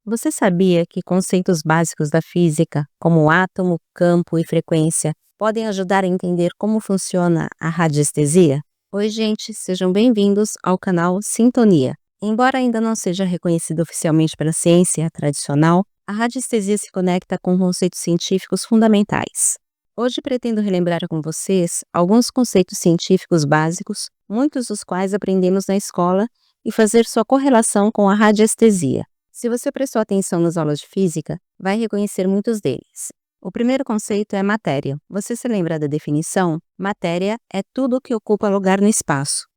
Você sabia que conceitos básicos da física, como átomo, campo e frequência, podem ajudar a entender como funciona a radiestesia? Oi, gente, sejam bem-vindos ao canal Sintonia. Embora ainda não seja reconhecido oficialmente pela ciência tradicional, a radiestesia se conecta com conceitos científicos fundamentais. Hoje pretendo relembrar com vocês alguns conceitos científicos básicos, muitos dos quais aprendemos na escola, e fazer sua correlação com a radiestesia. Se você prestou atenção nas aulas de física, vai reconhecer muitos deles. O primeiro conceito é matéria. Você se lembra da definição? Matéria é tudo o que ocupa lugar no espaço.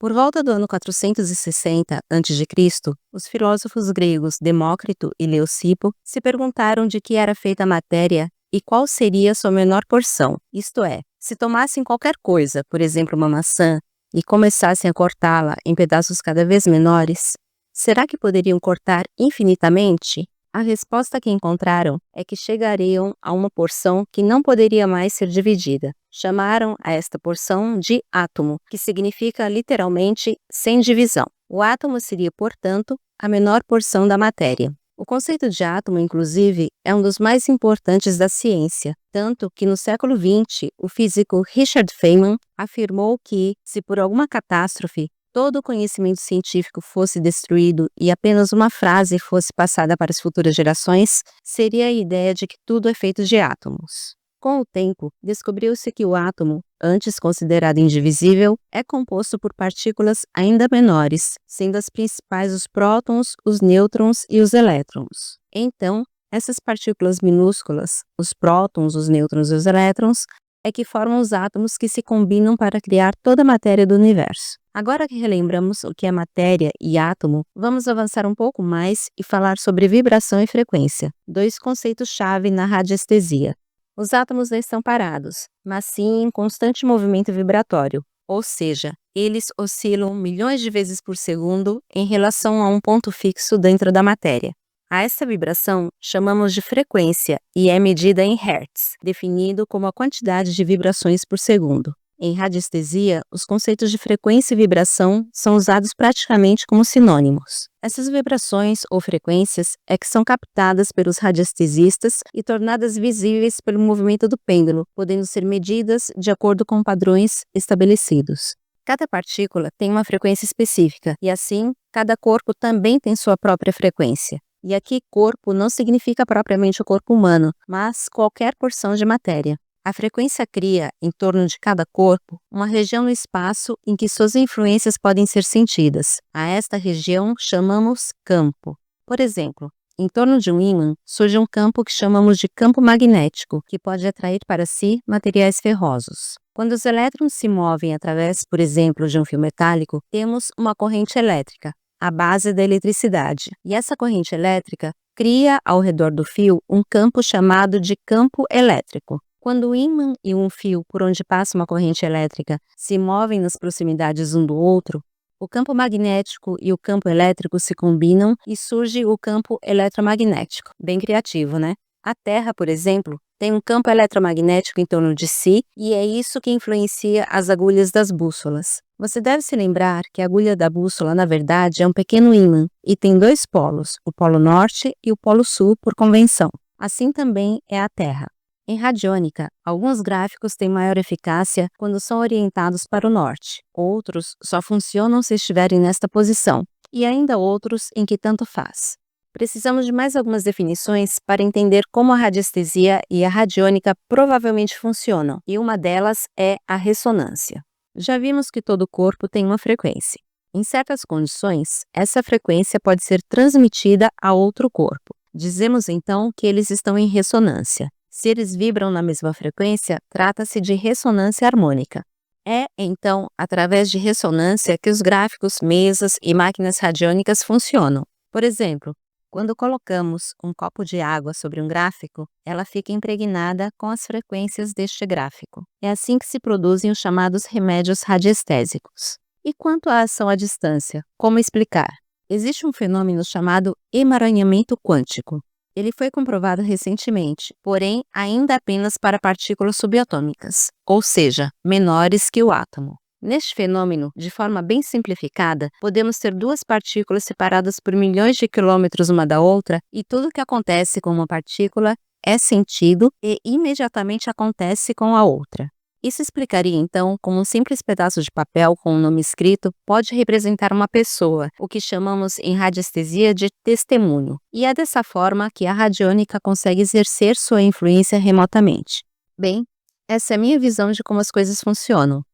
Por volta do ano 460 a.C., os filósofos gregos Demócrito e Leucipo se perguntaram de que era feita a matéria e qual seria sua menor porção. Isto é, se tomassem qualquer coisa, por exemplo uma maçã, e começassem a cortá-la em pedaços cada vez menores, será que poderiam cortar infinitamente? A resposta que encontraram é que chegariam a uma porção que não poderia mais ser dividida. Chamaram a esta porção de átomo, que significa literalmente sem divisão. O átomo seria, portanto, a menor porção da matéria. O conceito de átomo, inclusive, é um dos mais importantes da ciência, tanto que no século XX, o físico Richard Feynman afirmou que, se por alguma catástrofe todo o conhecimento científico fosse destruído e apenas uma frase fosse passada para as futuras gerações, seria a ideia de que tudo é feito de átomos. Com o tempo, descobriu-se que o átomo, antes considerado indivisível, é composto por partículas ainda menores, sendo as principais os prótons, os nêutrons e os elétrons. Então, essas partículas minúsculas, os prótons, os nêutrons e os elétrons, é que formam os átomos que se combinam para criar toda a matéria do universo. Agora que relembramos o que é matéria e átomo, vamos avançar um pouco mais e falar sobre vibração e frequência, dois conceitos-chave na radiestesia. Os átomos não estão parados, mas sim em constante movimento vibratório, ou seja, eles oscilam milhões de vezes por segundo em relação a um ponto fixo dentro da matéria. A essa vibração chamamos de frequência e é medida em Hertz, definido como a quantidade de vibrações por segundo. Em radiestesia, os conceitos de frequência e vibração são usados praticamente como sinônimos. Essas vibrações ou frequências é que são captadas pelos radiestesistas e tornadas visíveis pelo movimento do pêndulo, podendo ser medidas de acordo com padrões estabelecidos. Cada partícula tem uma frequência específica e, assim, cada corpo também tem sua própria frequência. E aqui corpo não significa propriamente o corpo humano, mas qualquer porção de matéria. A frequência cria, em torno de cada corpo, uma região no espaço em que suas influências podem ser sentidas. A esta região chamamos campo. Por exemplo, em torno de um ímã surge um campo que chamamos de campo magnético, que pode atrair para si materiais ferrosos. Quando os elétrons se movem através, por exemplo, de um fio metálico, temos uma corrente elétrica, a base da eletricidade. E essa corrente elétrica cria ao redor do fio um campo chamado de campo elétrico. Quando o ímã e um fio por onde passa uma corrente elétrica se movem nas proximidades um do outro, o campo magnético e o campo elétrico se combinam e surge o campo eletromagnético. Bem criativo, né? A Terra, por exemplo, tem um campo eletromagnético em torno de si e é isso que influencia as agulhas das bússolas. Você deve se lembrar que a agulha da bússola, na verdade, é um pequeno ímã e tem dois polos, o polo norte e o polo sul por convenção. Assim também é a Terra. Em radiônica, alguns gráficos têm maior eficácia quando são orientados para o norte, outros só funcionam se estiverem nesta posição, e ainda outros em que tanto faz. Precisamos de mais algumas definições para entender como a radiestesia e a radiônica provavelmente funcionam, e uma delas é a ressonância. Já vimos que todo corpo tem uma frequência. Em certas condições, essa frequência pode ser transmitida a outro corpo. Dizemos então que eles estão em ressonância. Se eles vibram na mesma frequência, trata-se de ressonância harmônica. É, então, através de ressonância que os gráficos, mesas e máquinas radiônicas funcionam. Por exemplo, quando colocamos um copo de água sobre um gráfico, ela fica impregnada com as frequências deste gráfico. É assim que se produzem os chamados remédios radiestésicos. E quanto à ação à distância, como explicar? Existe um fenômeno chamado emaranhamento quântico. Ele foi comprovado recentemente, porém ainda apenas para partículas subatômicas, ou seja, menores que o átomo. Neste fenômeno, de forma bem simplificada, podemos ter duas partículas separadas por milhões de quilômetros uma da outra e tudo o que acontece com uma partícula é sentido e imediatamente acontece com a outra. Isso explicaria então como um simples pedaço de papel com um nome escrito pode representar uma pessoa, o que chamamos em radiestesia de testemunho, e é dessa forma que a radiônica consegue exercer sua influência remotamente. Bem, essa é a minha visão de como as coisas funcionam.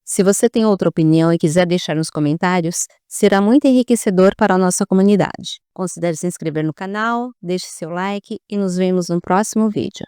Se você tem outra opinião e quiser deixar nos comentários, será muito enriquecedor para a nossa comunidade. Considere se inscrever no canal, deixe seu like e nos vemos no próximo vídeo.